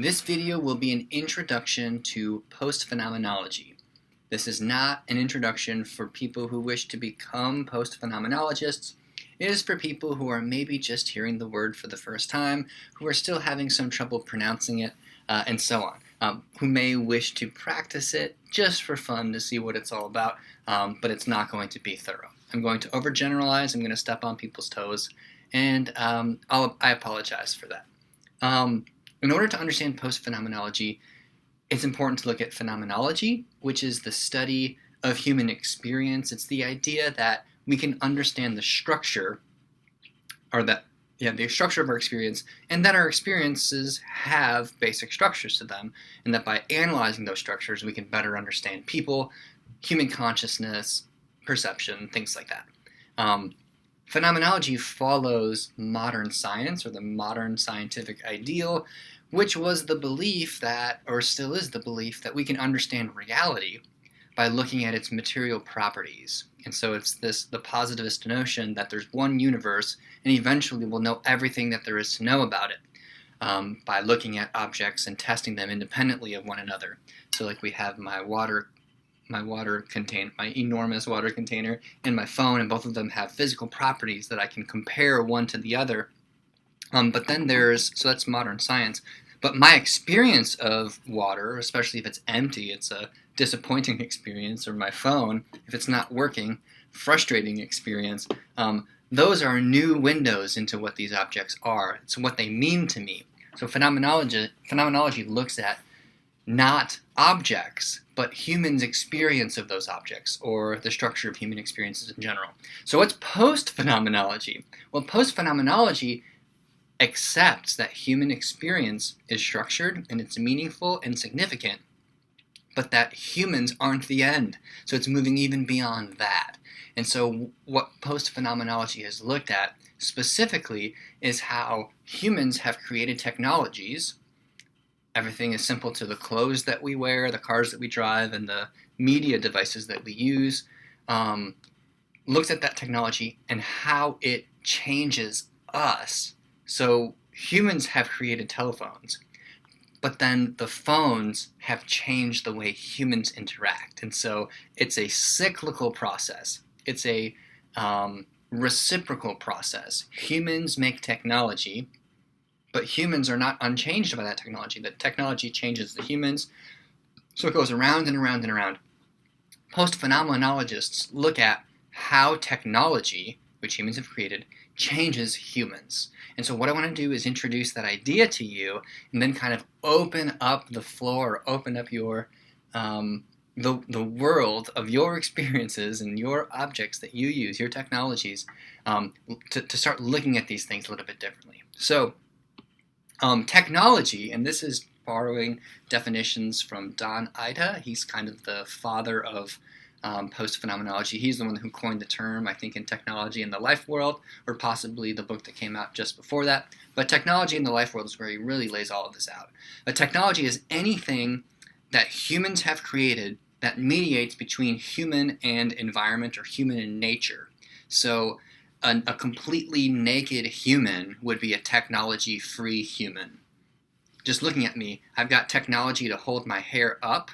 This video will be an introduction to post-phenomenology. This is not an introduction for people who wish to become post-phenomenologists. It is for people who are maybe just hearing the word for the first time, who are still having some trouble pronouncing it, and so on, who may wish to practice it just for fun to see what it's all about, but it's not going to be thorough. I'm going to overgeneralize, I'm going to step on people's toes, and I apologize for that. In order to understand post-phenomenology, it's important to look at phenomenology, which is the study of human experience. It's the idea that we can understand the structure, the structure of our experience, and that our experiences have basic structures to them, and that by analyzing those structures, we can better understand people, human consciousness, perception, things like that. Phenomenology follows modern science, or the modern scientific ideal, which was the belief that, or still is the belief, that we can understand reality by looking at its material properties. And so it's the positivist notion that there's one universe, and eventually we'll know everything that there is to know about it by looking at objects and testing them independently of one another. So like we have my enormous water container, and my phone, and both of them have physical properties that I can compare one to the other. But then so that's modern science. But my experience of water, especially if it's empty, it's a disappointing experience, or my phone, if it's not working, frustrating experience. Those are new windows into what these objects are. It's what they mean to me. So phenomenology looks at not objects, but humans' experience of those objects, or the structure of human experiences in general. So what's post-phenomenology? Well, post-phenomenology accepts that human experience is structured and it's meaningful and significant, but that humans aren't the end. So it's moving even beyond that. And so what post-phenomenology has looked at specifically is how humans have created technologies. Everything is simple to the clothes that we wear, the cars that we drive, and the media devices that we use. Looks at that technology and how it changes us. So humans have created telephones, but then the phones have changed the way humans interact. And so it's a cyclical process. It's a reciprocal process. Humans make technology, but humans are not unchanged by that technology. The technology changes the humans, so it goes around and around and around. Post-phenomenologists look at how technology, which humans have created, changes humans. And so what I want to do is introduce that idea to you, and then kind of open up the floor, open up your the world of your experiences and your objects that you use, your technologies, to start looking at these things a little bit differently. So technology, and this is borrowing definitions from Don Ida. He's kind of the father of post-phenomenology. He's the one who coined the term, I think, in Technology in the Life World, or possibly the book that came out just before that. But Technology in the Life World is where he really lays all of this out. But technology is anything that humans have created that mediates between human and environment, or human and nature. So a completely naked human would be a technology-free human. Just looking at me, I've got technology to hold my hair up.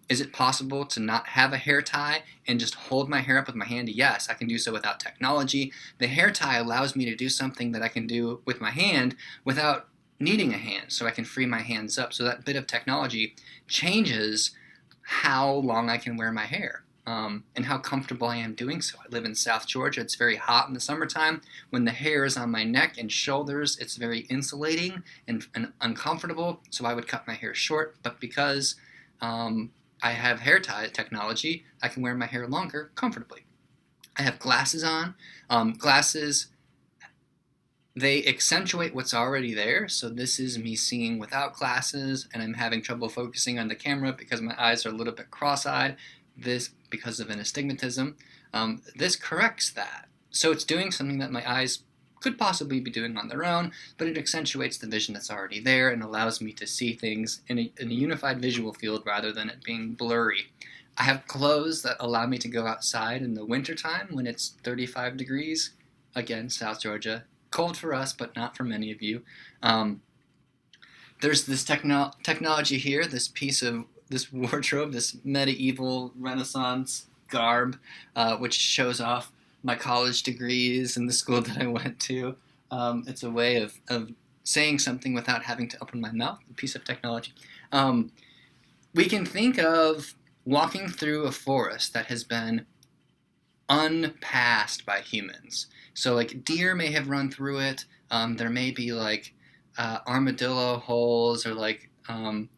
Is it possible to not have a hair tie and just hold my hair up with my hand? Yes, I can do so without technology. The hair tie allows me to do something that I can do with my hand without needing a hand, so I can free my hands up. So that bit of technology changes how long I can wear my hair. And how comfortable I am doing so. I live in South Georgia. It's very hot in the summertime. When the hair is on my neck and shoulders, it's very insulating and uncomfortable, so I would cut my hair short. But because I have hair tie technology, I can wear my hair longer comfortably. I have glasses on. Glasses, they accentuate what's already there. So this is me seeing without glasses, and I'm having trouble focusing on the camera because my eyes are a little bit cross-eyed. This because of an astigmatism. This corrects that. So it's doing something that my eyes could possibly be doing on their own, but it accentuates the vision that's already there and allows me to see things in a unified visual field rather than it being blurry. I have clothes that allow me to go outside in the wintertime when it's 35 degrees. Again, South Georgia. Cold for us, but not for many of you. there's this technology here, this wardrobe, this medieval Renaissance garb, which shows off my college degrees and the school that I went to. It's a way of saying something without having to open my mouth, a piece of technology. We can think of walking through a forest that has been unpassed by humans. So like deer may have run through it. There may be like armadillo holes, or like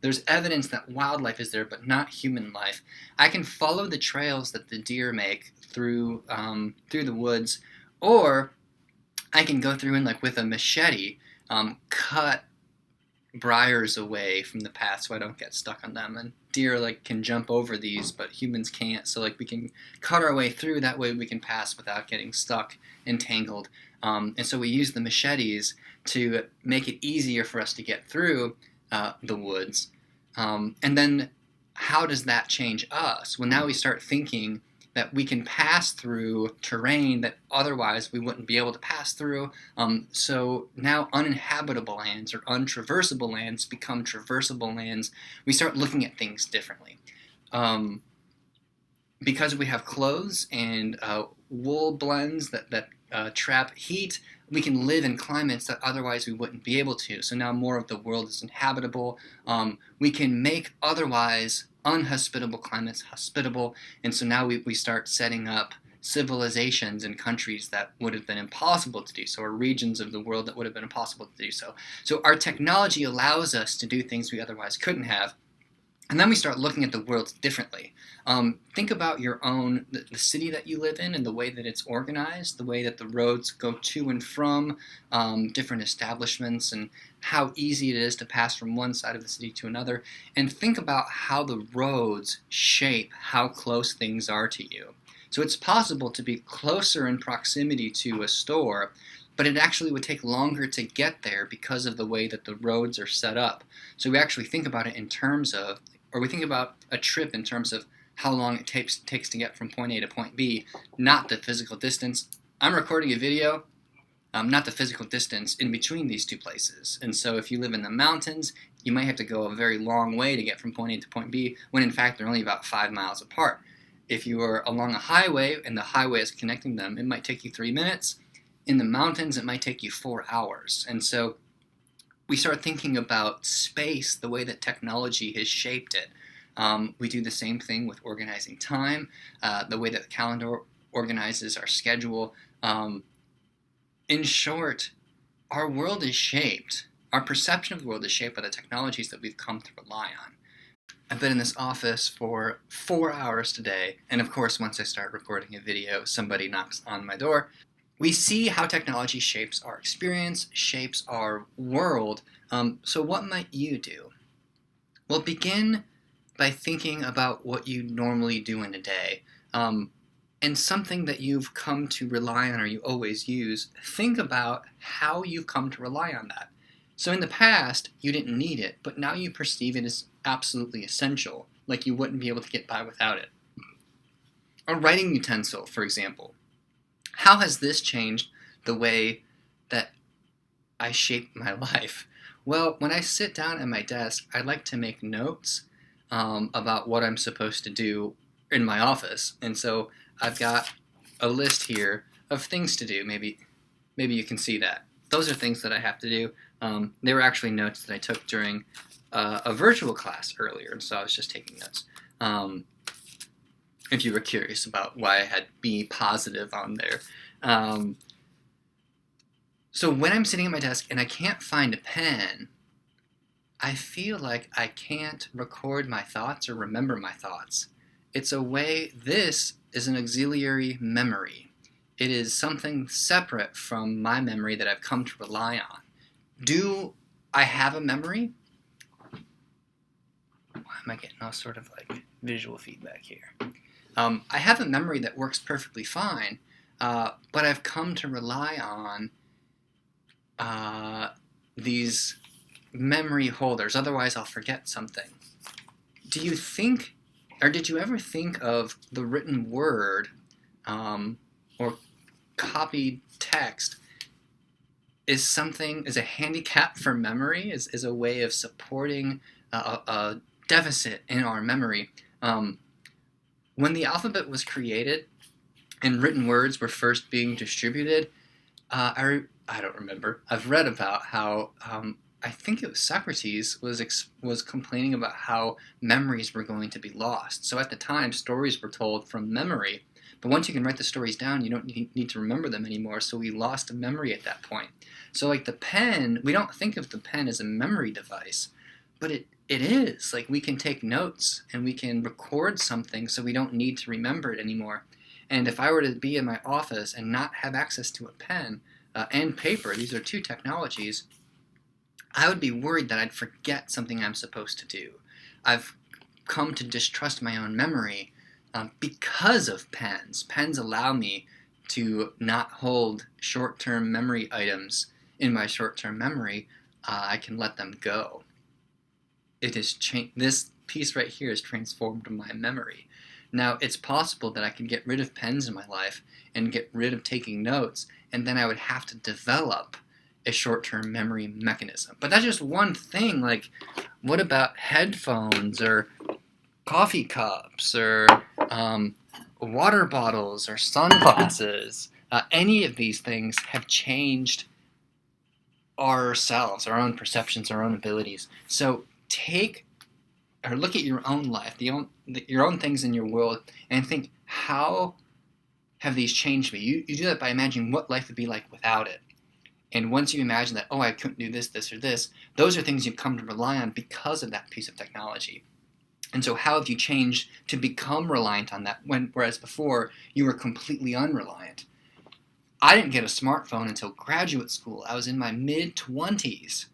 there's evidence that wildlife is there, but not human life. I can follow the trails that the deer make through the woods, or I can go through and like with a machete cut briars away from the path so I don't get stuck on them. And deer like can jump over these, but humans can't. So like we can cut our way through. That way we can pass without getting stuck, entangled. And so we use the machetes to make it easier for us to get through the woods. And then how does that change us? Well, now we start thinking that we can pass through terrain that otherwise we wouldn't be able to pass through. So now uninhabitable lands or untraversable lands become traversable lands. We start looking at things differently. Because we have clothes and wool blends that trap heat, we can live in climates that otherwise we wouldn't be able to. So now more of the world is inhabitable. We can make otherwise unhospitable climates hospitable, and so now we start setting up civilizations in countries that would have been impossible to do so, or regions of the world that would have been impossible to do so. So our technology allows us to do things we otherwise couldn't have. And then we start looking at the world differently. Think about your own, the city that you live in and the way that it's organized, the way that the roads go to and from different establishments, and how easy it is to pass from one side of the city to another. And think about how the roads shape how close things are to you. So it's possible to be closer in proximity to a store, but it actually would take longer to get there because of the way that the roads are set up. So we actually think about it in terms of, or we think about a trip in terms of how long it takes to get from point A to point B, not the physical distance. I'm recording a video, not the physical distance in between these two places. And so if you live in the mountains, you might have to go a very long way to get from point A to point B, when in fact they're only about 5 miles apart. If you are along a highway and the highway is connecting them, it might take you 3 minutes. In the mountains, it might take you 4 hours. And so we start thinking about space the way that technology has shaped it. We do the same thing with organizing time, the way that the calendar organizes our schedule. In short, our world is shaped, our perception of the world is shaped by the technologies that we've come to rely on. I've been in this office for 4 hours today, and of course once I start recording a video, somebody knocks on my door. We see how technology shapes our experience, shapes our world. So what might you do? Well, begin by thinking about what you normally do in a day. And something that you've come to rely on or you always use, think about how you've come to rely on that. So in the past, you didn't need it, but now you perceive it as absolutely essential, like you wouldn't be able to get by without it. A writing utensil, for example. How has this changed the way that I shape my life? Well, when I sit down at my desk, I like to make notes about what I'm supposed to do in my office. And so I've got a list here of things to do. Maybe you can see that. Those are things that I have to do. They were actually notes that I took during a virtual class earlier, and so I was just taking notes. If you were curious about why I had be positive on there. So when I'm sitting at my desk and I can't find a pen, I feel like I can't record my thoughts or remember my thoughts. It's a way, this is an auxiliary memory. It is something separate from my memory that I've come to rely on. Do I have a memory? Why am I getting all sort of like visual feedback here? I have a memory that works perfectly fine, but I've come to rely on these memory holders, otherwise I'll forget something. Do you think, or did you ever think of the written word or copied text is a handicap for memory, is a way of supporting a deficit in our memory. When the alphabet was created and written words were first being distributed, I don't remember. I've read about how I think it was Socrates was complaining about how memories were going to be lost. So at the time, stories were told from memory, but once you can write the stories down, you don't need to remember them anymore. So we lost a memory at that point. So like the pen, we don't think of the pen as a memory device, but it is. Like we can take notes and we can record something, so we don't need to remember it anymore. And if I were to be in my office and not have access to a pen and paper, these are two technologies, I would be worried that I'd forget something I'm supposed to do. I've come to distrust my own memory because of pens. Pens allow me to not hold short-term memory items in my short-term memory. I can let them go. This piece right here has transformed my memory. Now, it's possible that I can get rid of pens in my life and get rid of taking notes, and then I would have to develop a short-term memory mechanism. But that's just one thing. Like, what about headphones or coffee cups or water bottles or sunglasses? Any of these things have changed ourselves, our own perceptions, our own abilities. So look at your own life, your own things in your world, and think, how have these changed me? You do that by imagining what life would be like without it. And once you imagine that, oh, I couldn't do this, this, or this, those are things you've come to rely on because of that piece of technology. And so how have you changed to become reliant on that, whereas before you were completely unreliant? I didn't get a smartphone until graduate school. I was in my mid-20s.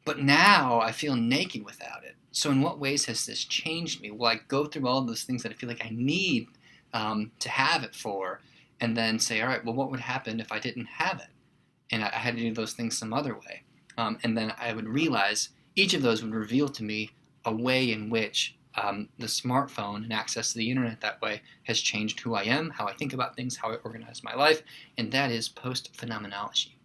But now I feel naked without it. So in what ways has this changed me? Will I go through all of those things that I feel like I need to have it for, and then say, all right, well, what would happen if I didn't have it? And I had to do those things some other way. And then I would realize each of those would reveal to me a way in which the smartphone and access to the internet that way has changed who I am, how I think about things, how I organize my life, and that is post-phenomenology.